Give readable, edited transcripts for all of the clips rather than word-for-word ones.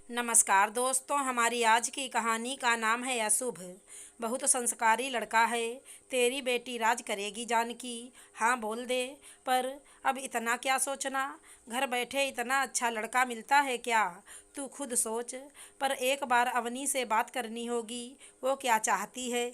नमस्कार दोस्तों, हमारी आज की कहानी का नाम है अशुभ। बहुत संस्कारी लड़का है। तेरी बेटी राज करेगी जानकी। हाँ बोल दे। पर अब इतना क्या सोचना, घर बैठे इतना अच्छा लड़का मिलता है क्या? तू खुद सोच। पर एक बार अवनी से बात करनी होगी, वो क्या चाहती है।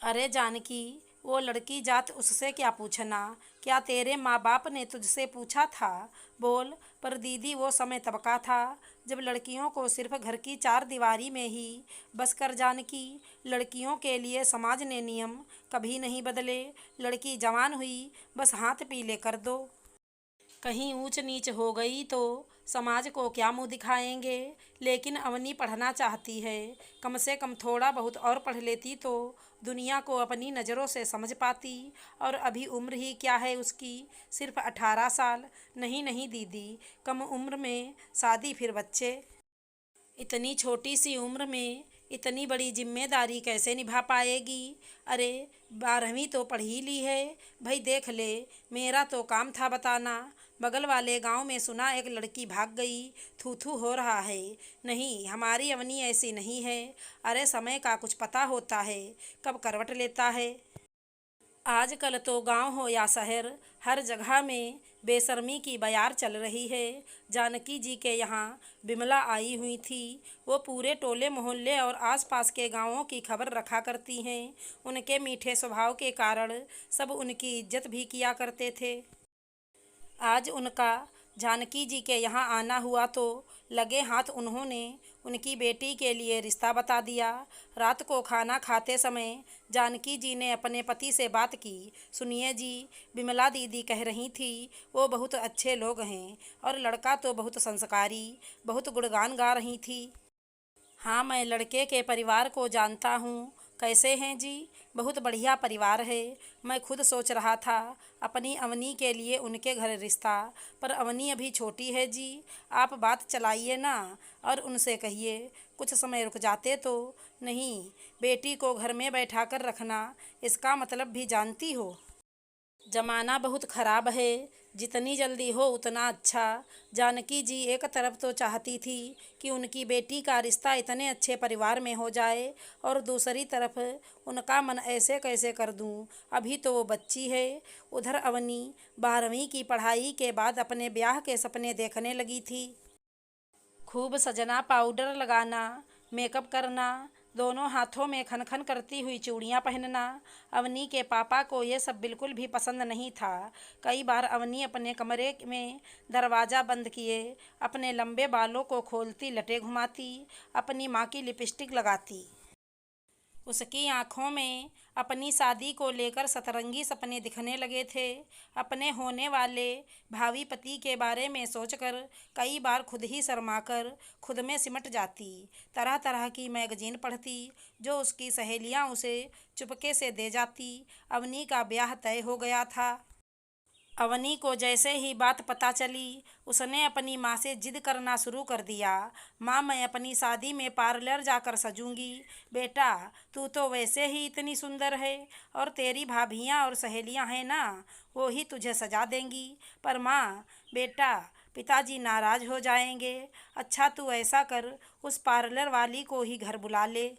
अरे जानकी, वो लड़की जात उससे क्या पूछना। क्या तेरे माँ बाप ने तुझसे पूछा था? बोल। पर दीदी, वो समय तब का था जब लड़कियों को सिर्फ घर की चार दीवारी में ही बस कर। जानकी, लड़कियों के लिए समाज ने नियम कभी नहीं बदले। लड़की जवान हुई, बस हाथ पीले कर दो। कहीं ऊंच नीच हो गई तो समाज को क्या मुंह दिखाएंगे। लेकिन अवनी पढ़ना चाहती है। कम से कम थोड़ा बहुत और पढ़ लेती तो दुनिया को अपनी नज़रों से समझ पाती। और अभी उम्र ही क्या है उसकी, सिर्फ 18 साल। नहीं नहीं दीदी, कम उम्र में शादी फिर बच्चे। इतनी छोटी सी उम्र में इतनी बड़ी जिम्मेदारी कैसे निभा पाएगी। अरे 12वीं तो पढ़ ही ली है। भाई देख ले, मेरा तो काम था बताना। बगल वाले गांव में सुना एक लड़की भाग गई, थू थू हो रहा है। नहीं, हमारी अवनी ऐसी नहीं है। अरे समय का कुछ पता होता है, कब करवट लेता है। आजकल तो गांव हो या शहर, हर जगह में बेशर्मी की बयार चल रही है। जानकी जी के यहाँ बिमला आई हुई थी। वो पूरे टोले मोहल्ले और आसपास के गांवों की खबर रखा करती हैं। उनके मीठे स्वभाव के कारण सब उनकी इज्जत भी किया करते थे। आज उनका जानकी जी के यहाँ आना हुआ तो लगे हाथ उन्होंने उनकी बेटी के लिए रिश्ता बता दिया। रात को खाना खाते समय जानकी जी ने अपने पति से बात की। सुनिए जी, बिमला दीदी कह रही थी वो बहुत अच्छे लोग हैं और लड़का तो बहुत संस्कारी, बहुत गुणगान गा रही थी। हाँ, मैं लड़के के परिवार को जानता हूँ। कैसे हैं जी? बहुत बढ़िया परिवार है। मैं खुद सोच रहा था अपनी अवनी के लिए उनके घर रिश्ता, पर अवनी अभी छोटी है जी। आप बात चलाइए ना और उनसे कहिए कुछ समय रुक जाते तो। नहीं, बेटी को घर में बैठा कर रखना, इसका मतलब भी जानती हो। जमाना बहुत खराब है, जितनी जल्दी हो उतना अच्छा। जानकी जी एक तरफ तो चाहती थी कि उनकी बेटी का रिश्ता इतने अच्छे परिवार में हो जाए, और दूसरी तरफ उनका मन ऐसे कैसे कर दूं, अभी तो वो बच्ची है। उधर अवनी 12वीं की पढ़ाई के बाद अपने ब्याह के सपने देखने लगी थी। खूब सजना, पाउडर लगाना, मेकअप करना, दोनों हाथों में खन खन करती हुई चूड़ियां पहनना। अवनी के पापा को ये सब बिल्कुल भी पसंद नहीं था। कई बार अवनी अपने कमरे में दरवाज़ा बंद किए अपने लंबे बालों को खोलती, लटे घुमाती, अपनी माँ की लिपस्टिक लगाती। उसकी आंखों में अपनी शादी को लेकर सतरंगी सपने दिखने लगे थे। अपने होने वाले भावी पति के बारे में सोचकर कई बार खुद ही शर्माकर खुद में सिमट जाती। तरह तरह की मैगजीन पढ़ती जो उसकी सहेलियां उसे चुपके से दे जाती। अवनी का ब्याह तय हो गया था। अवनी को जैसे ही बात पता चली, उसने अपनी माँ से जिद करना शुरू कर दिया। माँ, मैं अपनी शादी में पार्लर जाकर सजूंगी। बेटा, तू तो वैसे ही इतनी सुंदर है, और तेरी भाभियाँ और सहेलियाँ हैं ना, वो ही तुझे सजा देंगी। पर माँ, बेटा, पिताजी नाराज हो जाएंगे। अच्छा, तू ऐसा कर, उस पार्लर वाली को ही घर बुला ले।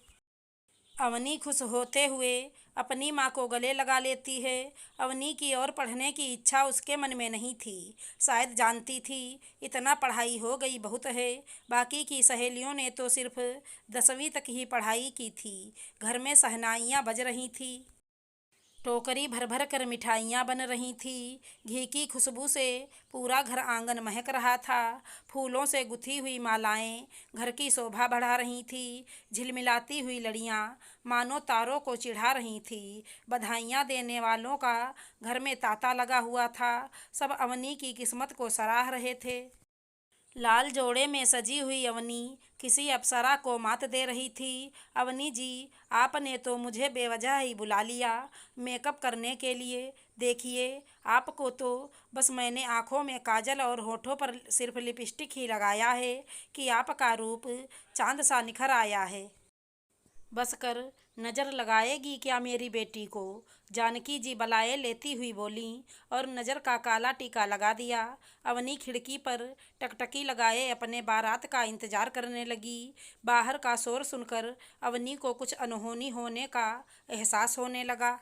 अवनी खुश होते हुए अपनी माँ को गले लगा लेती है। अवनी की और पढ़ने की इच्छा उसके मन में नहीं थी। शायद जानती थी इतना पढ़ाई हो गई बहुत है। बाकी की सहेलियों ने तो सिर्फ 10वीं तक ही पढ़ाई की थी। घर में शहनाइयाँ बज रही थी, टोकरी भर भर कर मिठाइयाँ बन रही थी। घी की खुशबू से पूरा घर आंगन महक रहा था। फूलों से गुथी हुई मालाएं घर की शोभा बढ़ा रही थी। झिलमिलाती हुई लड़ियाँ मानो तारों को चिढ़ा रही थी। बधाइयाँ देने वालों का घर में तांता लगा हुआ था। सब अवनी की किस्मत को सराह रहे थे। लाल जोड़े में सजी हुई अवनी किसी अप्सरा को मात दे रही थी। अवनी जी, आपने तो मुझे बेवजह ही बुला लिया मेकअप करने के लिए। देखिए, आपको तो बस मैंने आँखों में काजल और होठों पर सिर्फ लिपस्टिक ही लगाया है कि आपका रूप चांद सा निखर आया है। बस कर, नज़र लगाएगी क्या मेरी बेटी को? जानकी जी बलाए लेती हुई बोली और नज़र का काला टीका लगा दिया। अवनी खिड़की पर टकटकी लगाए अपने बारात का इंतजार करने लगी। बाहर का शोर सुनकर अवनी को कुछ अनहोनी होने का एहसास होने लगा।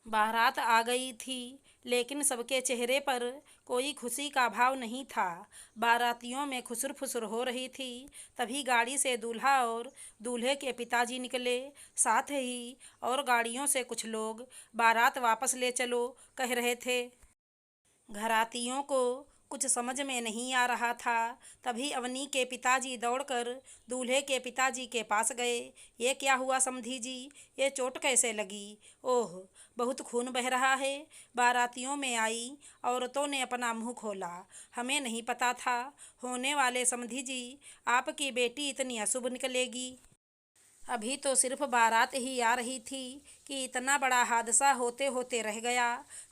बारात आ गई थी, लेकिन सबके चेहरे पर कोई खुशी का भाव नहीं था। बारातियों में खुसर फुसर हो रही थी। तभी गाड़ी से दूल्हा और दूल्हे के पिताजी निकले। साथ ही और गाड़ियों से कुछ लोग बारात वापस ले चलो कह रहे थे। घरातियों को कुछ समझ में नहीं आ रहा था। तभी अवनी के पिताजी दौड़कर दूल्हे के पिताजी के पास गए। ये क्या हुआ समधी जी? ये चोट कैसे लगी? ओह, बहुत खून बह रहा है। बारातियों में आई औरतों ने अपना मुंह खोला। हमें नहीं पता था होने वाले समधी जी, आपकी बेटी इतनी अशुभ निकलेगी। अभी तो सिर्फ बारात ही आ रही थी कि इतना बड़ा हादसा होते होते रह गया।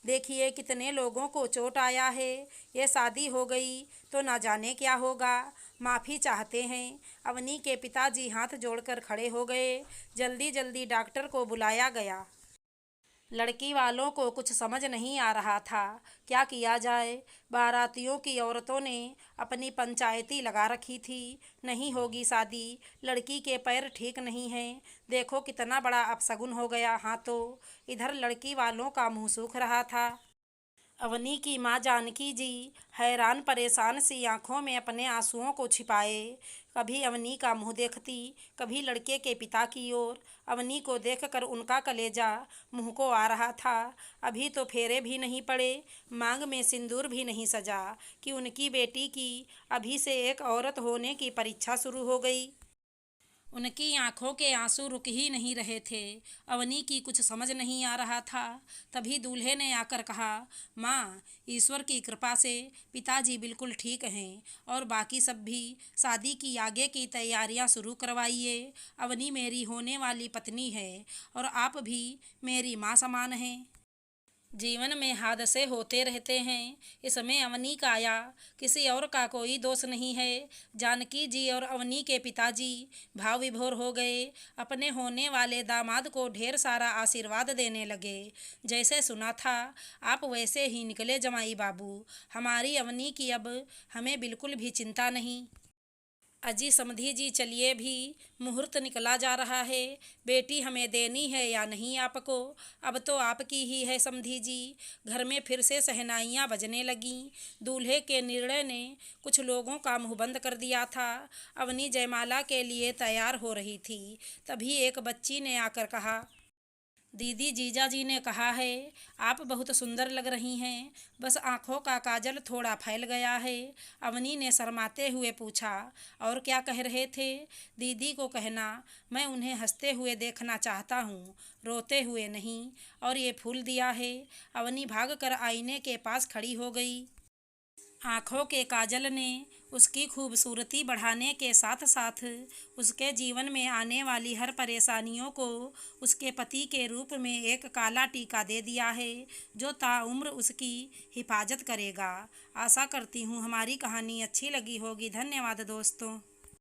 देखिए कितने लोगों को चोट आया है। ये शादी हो गई तो ना जाने क्या होगा। माफ़ी चाहते हैं। अवनी के पिताजी हाथ जोड़कर खड़े हो गए। जल्दी जल्दी डॉक्टर को बुलाया गया। लड़की वालों को कुछ समझ नहीं आ रहा था क्या किया जाए। बारातियों की औरतों ने अपनी पंचायती लगा रखी थी। नहीं होगी शादी, लड़की के पैर ठीक नहीं हैं, देखो कितना बड़ा अपशगुन हो गया। हाँ तो इधर लड़की वालों का मुंह सूख रहा था। अवनी की माँ जानकी जी हैरान परेशान सी आंखों में अपने आंसुओं को छिपाए कभी अवनी का मुंह देखती, कभी लड़के के पिता की ओर। अवनी को देखकर उनका कलेजा मुंह को आ रहा था। अभी तो फेरे भी नहीं पड़े, मांग में सिंदूर भी नहीं सजा कि उनकी बेटी की अभी से एक औरत होने की परीक्षा शुरू हो गई। उनकी आंखों के आंसू रुक ही नहीं रहे थे। अवनी की कुछ समझ नहीं आ रहा था। तभी दूल्हे ने आकर कहा, माँ, ईश्वर की कृपा से पिताजी बिल्कुल ठीक हैं और बाकी सब भी। शादी की आगे की तैयारियां शुरू करवाइए। अवनी मेरी होने वाली पत्नी है और आप भी मेरी माँ समान हैं। जीवन में हादसे होते रहते हैं, इसमें अवनी का या किसी और का कोई दोष नहीं है। जानकी जी और अवनी के पिताजी भाव विभोर हो गए। अपने होने वाले दामाद को ढेर सारा आशीर्वाद देने लगे। जैसे सुना था आप वैसे ही निकले जमाई बाबू। हमारी अवनी की अब हमें बिल्कुल भी चिंता नहीं। अजी समधी जी, चलिए भी मुहूर्त निकला जा रहा है। बेटी हमें देनी है या नहीं आपको? अब तो आपकी ही है समधी जी। घर में फिर से शहनाइयाँ बजने लगीं। दूल्हे के निर्णय ने कुछ लोगों का मुंह बंद कर दिया था। अवनी जयमाला के लिए तैयार हो रही थी। तभी एक बच्ची ने आकर कहा, दीदी, जीजा जी ने कहा है आप बहुत सुंदर लग रही हैं, बस आँखों का काजल थोड़ा फैल गया है। अवनी ने शर्माते हुए पूछा, और क्या कह रहे थे? दीदी को कहना मैं उन्हें हंसते हुए देखना चाहता हूँ, रोते हुए नहीं। और ये फूल दिया है। अवनी भागकर आईने के पास खड़ी हो गई। आँखों के काजल ने उसकी खूबसूरती बढ़ाने के साथ साथ उसके जीवन में आने वाली हर परेशानियों को उसके पति के रूप में एक काला टीका दे दिया है, जो ताउम्र उसकी हिफाजत करेगा। आशा करती हूँ हमारी कहानी अच्छी लगी होगी। धन्यवाद दोस्तों।